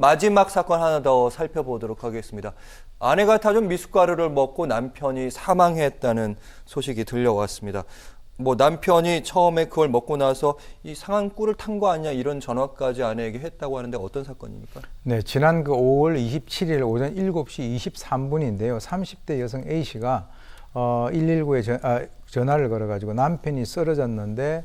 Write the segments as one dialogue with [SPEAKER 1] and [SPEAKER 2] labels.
[SPEAKER 1] 마지막 사건 하나 더 살펴보도록 하겠습니다. 아내가 타준 미숫가루를 먹고 남편이 사망했다는 소식이 들려왔습니다. 남편이 처음에 그걸 먹고 나서 이 상한 꿀을 탄 거 아니냐 이런 전화까지 아내에게 했다고 하는데 어떤 사건입니까?
[SPEAKER 2] 네, 지난 5월 27일 오전 7시 23분인데요. 30대 여성 A씨가 119에 전화를 걸어가지고 남편이 쓰러졌는데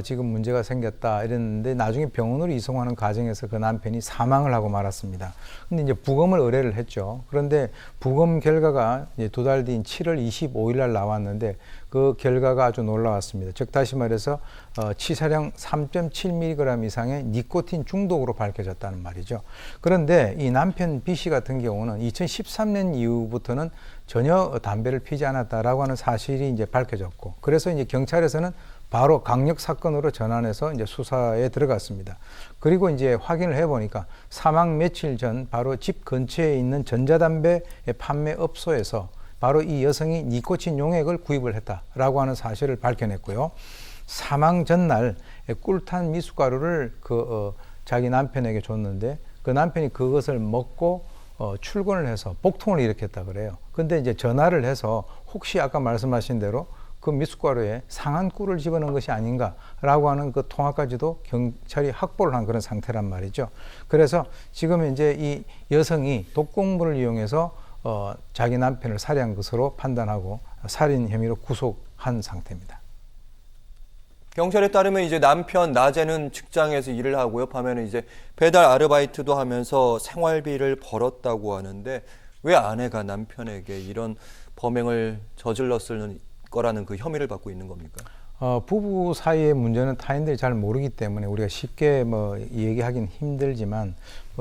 [SPEAKER 2] 지금 문제가 생겼다 이랬는데 나중에 병원으로 이송하는 과정에서 그 남편이 사망을 하고 말았습니다. 근데 이제 부검을 의뢰를 했죠. 그런데 부검 결과가 이제 2달 뒤인 7월 25일 날 나왔는데 그 결과가 아주 놀라웠습니다. 즉 다시 말해서 치사량 3.7mg 이상의 니코틴 중독으로 밝혀졌다는 말이죠. 그런데 이 남편 B씨 같은 경우는 2013년 이후부터는 전혀 담배를 피지 않았다라고 하는 사실이 이제 밝혀졌고, 그래서 이제 경찰에서는 바로 강력 사건으로 전환해서 이제 수사에 들어갔습니다. 그리고 이제 확인을 해보니까 사망 며칠 전 바로 집 근처에 있는 전자담배 판매업소에서 바로 이 여성이 니코틴 용액을 구입을 했다라고 하는 사실을 밝혀냈고요. 사망 전날 꿀탄 미숫가루를 자기 남편에게 줬는데 그 남편이 그것을 먹고 출근을 해서 복통을 일으켰다 그래요. 근데 이제 전화를 해서 혹시 아까 말씀하신 대로 그 미숫가루에 상한 꿀을 집어넣은 것이 아닌가라고 하는 그 통화까지도 경찰이 확보를 한 그런 상태란 말이죠. 그래서 지금 이제 이 여성이 독극물을 이용해서 자기 남편을 살해한 것으로 판단하고 살인 혐의로 구속한 상태입니다.
[SPEAKER 1] 경찰에 따르면 이제 남편 낮에는 직장에서 일을 하고요. 밤에는 이제 배달 아르바이트도 하면서 생활비를 벌었다고 하는데 왜 아내가 남편에게 이런 범행을 저질렀을 거라는 그 혐의를 받고 있는 겁니까?
[SPEAKER 2] 부부 사이의 문제는 타인들이 잘 모르기 때문에 우리가 쉽게 얘기하기는 힘들지만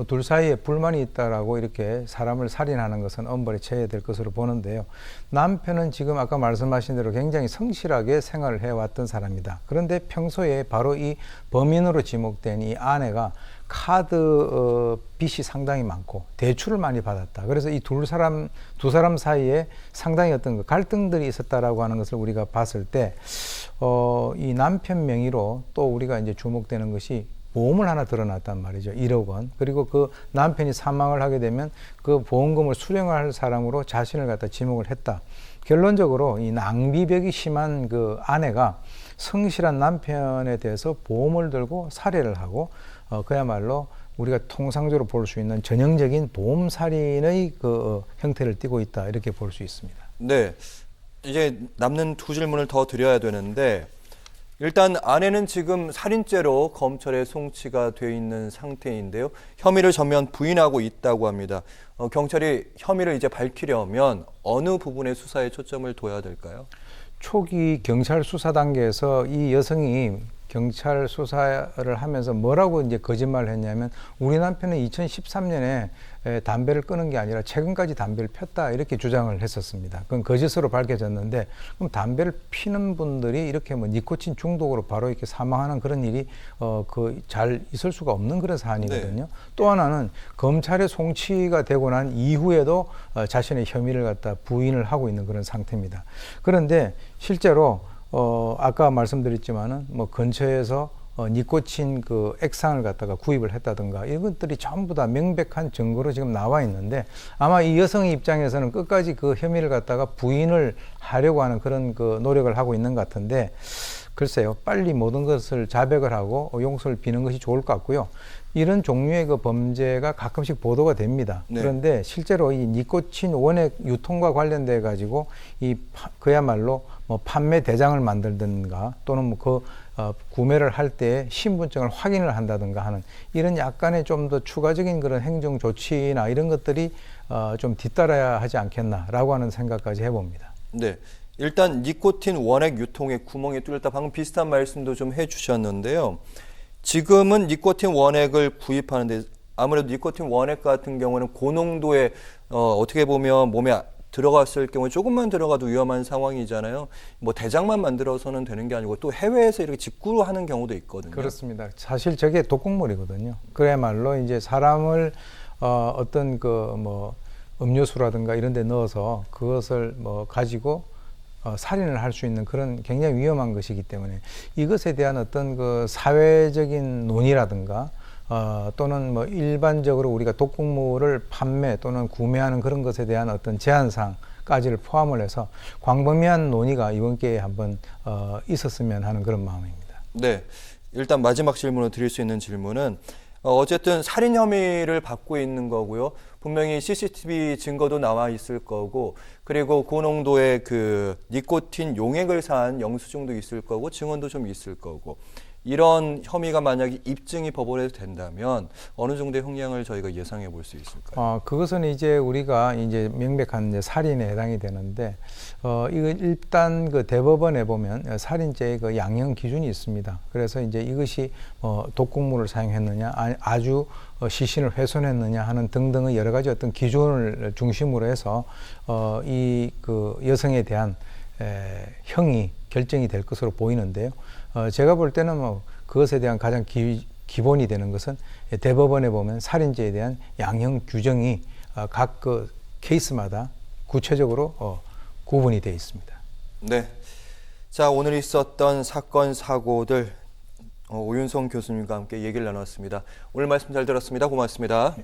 [SPEAKER 2] 둘 사이에 불만이 있다라고 이렇게 사람을 살인하는 것은 엄벌에 처해야 될 것으로 보는데요. 남편은 지금 아까 말씀하신 대로 굉장히 성실하게 생활을 해왔던 사람이다. 그런데 평소에 바로 이 범인으로 지목된 이 아내가 카드 빚이 상당히 많고 대출을 많이 받았다. 그래서 이 두 사람 사이에 상당히 어떤 갈등들이 있었다라고 하는 것을 우리가 봤을 때, 이 남편 명의로 또 우리가 이제 주목되는 것이 보험을 하나 들어놨단 말이죠. 1억 원. 그리고 그 남편이 사망을 하게 되면 그 보험금을 수령할 사람으로 자신을 갖다 지목을 했다. 결론적으로 이 낭비벽이 심한 그 아내가 성실한 남편에 대해서 보험을 들고 살해를 하고 그야말로 우리가 통상적으로 볼 수 있는 전형적인 보험살인의 그 형태를 띠고 있다 이렇게 볼 수 있습니다.
[SPEAKER 1] 네, 이제 남는 두 질문을 더 드려야 되는데 일단 아내는 지금 살인죄로 검찰에 송치가 돼 있는 상태인데요. 혐의를 전면 부인하고 있다고 합니다. 경찰이 혐의를 이제 밝히려면 어느 부분의 수사에 초점을 둬야 될까요?
[SPEAKER 2] 초기 경찰 수사 단계에서 이 여성이 경찰 수사를 하면서 뭐라고 이제 거짓말을 했냐면 우리 남편은 2013년에 담배를 끊은 게 아니라 최근까지 담배를 폈다 이렇게 주장을 했었습니다. 그건 거짓으로 밝혀졌는데 그럼 담배를 피는 분들이 이렇게 니코틴 중독으로 바로 이렇게 사망하는 그런 일이 잘 있을 수가 없는 그런 사안이거든요. 네. 또 하나는 검찰에 송치가 되고 난 이후에도 자신의 혐의를 갖다 부인을 하고 있는 그런 상태입니다. 그런데 실제로 아까 말씀드렸지만은 근처에서 니코틴 그 액상을 갖다가 구입을 했다든가 이것들이 전부 다 명백한 증거로 지금 나와 있는데 아마 이 여성의 입장에서는 끝까지 그 혐의를 갖다가 부인을 하려고 하는 그런 그 노력을 하고 있는 것 같은데 글쎄요, 빨리 모든 것을 자백을 하고 용서를 비는 것이 좋을 것 같고요. 이런 종류의 그 범죄가 가끔씩 보도가 됩니다. 네. 그런데 실제로 이 니코틴 원액 유통과 관련돼 가지고 그야말로 판매 대장을 만들든가 또는 구매를 할 때 신분증을 확인을 한다든가 하는 이런 약간의 좀 더 추가적인 그런 행정 조치나 이런 것들이 좀 뒤따라야 하지 않겠나라고 하는 생각까지 해봅니다.
[SPEAKER 1] 네. 일단 니코틴 원액 유통에 구멍이 뚫렸다. 방금 비슷한 말씀도 좀 해주셨는데요. 지금은 니코틴 원액을 구입하는데 아무래도 니코틴 원액 같은 경우는 고농도의 어떻게 보면 몸에 들어갔을 경우에 조금만 들어가도 위험한 상황이잖아요. 대장만 만들어서는 되는 게 아니고 또 해외에서 이렇게 직구로 하는 경우도 있거든요.
[SPEAKER 2] 그렇습니다. 사실 저게 독극물이거든요. 그야말로 이제 사람을 어떤 음료수라든가 이런 데 넣어서 그것을 가지고 살인을 할 수 있는 그런 굉장히 위험한 것이기 때문에 이것에 대한 어떤 그 사회적인 논의라든가 또는 뭐 일반적으로 우리가 독극물을 판매 또는 구매하는 그런 것에 대한 어떤 제한사항까지를 포함을 해서 광범위한 논의가 이번 기회에 한번 있었으면 하는 그런 마음입니다.
[SPEAKER 1] 네. 일단 마지막 질문을 드릴 수 있는 질문은 어쨌든 살인 혐의를 받고 있는 거고요. 분명히 CCTV 증거도 나와 있을 거고, 그리고 고농도의 그 니코틴 용액을 산 영수증도 있을 거고, 증언도 좀 있을 거고. 이런 혐의가 만약에 입증이 법원에서 된다면 어느 정도의 형량을 저희가 예상해 볼 수 있을까요?
[SPEAKER 2] 그것은 이제 우리가 이제 명백한 이제 살인에 해당이 되는데, 이거 일단 그 대법원에 보면 살인죄의 그 양형 기준이 있습니다. 그래서 이제 이것이 독극물을 사용했느냐, 아주 시신을 훼손했느냐 하는 등등의 여러 가지 어떤 기준을 중심으로 해서 이 그 여성에 대한 형이 결정이 될 것으로 보이는데요. 제가 볼 때는 뭐 그것에 대한 가장 기본이 되는 것은 대법원에 보면 살인죄에 대한 양형 규정이 각 그 케이스마다 구체적으로 구분이 되어 있습니다.
[SPEAKER 1] 네. 자, 오늘 있었던 사건, 사고들 오윤성 교수님과 함께 얘기를 나눴습니다. 오늘 말씀 잘 들었습니다. 고맙습니다.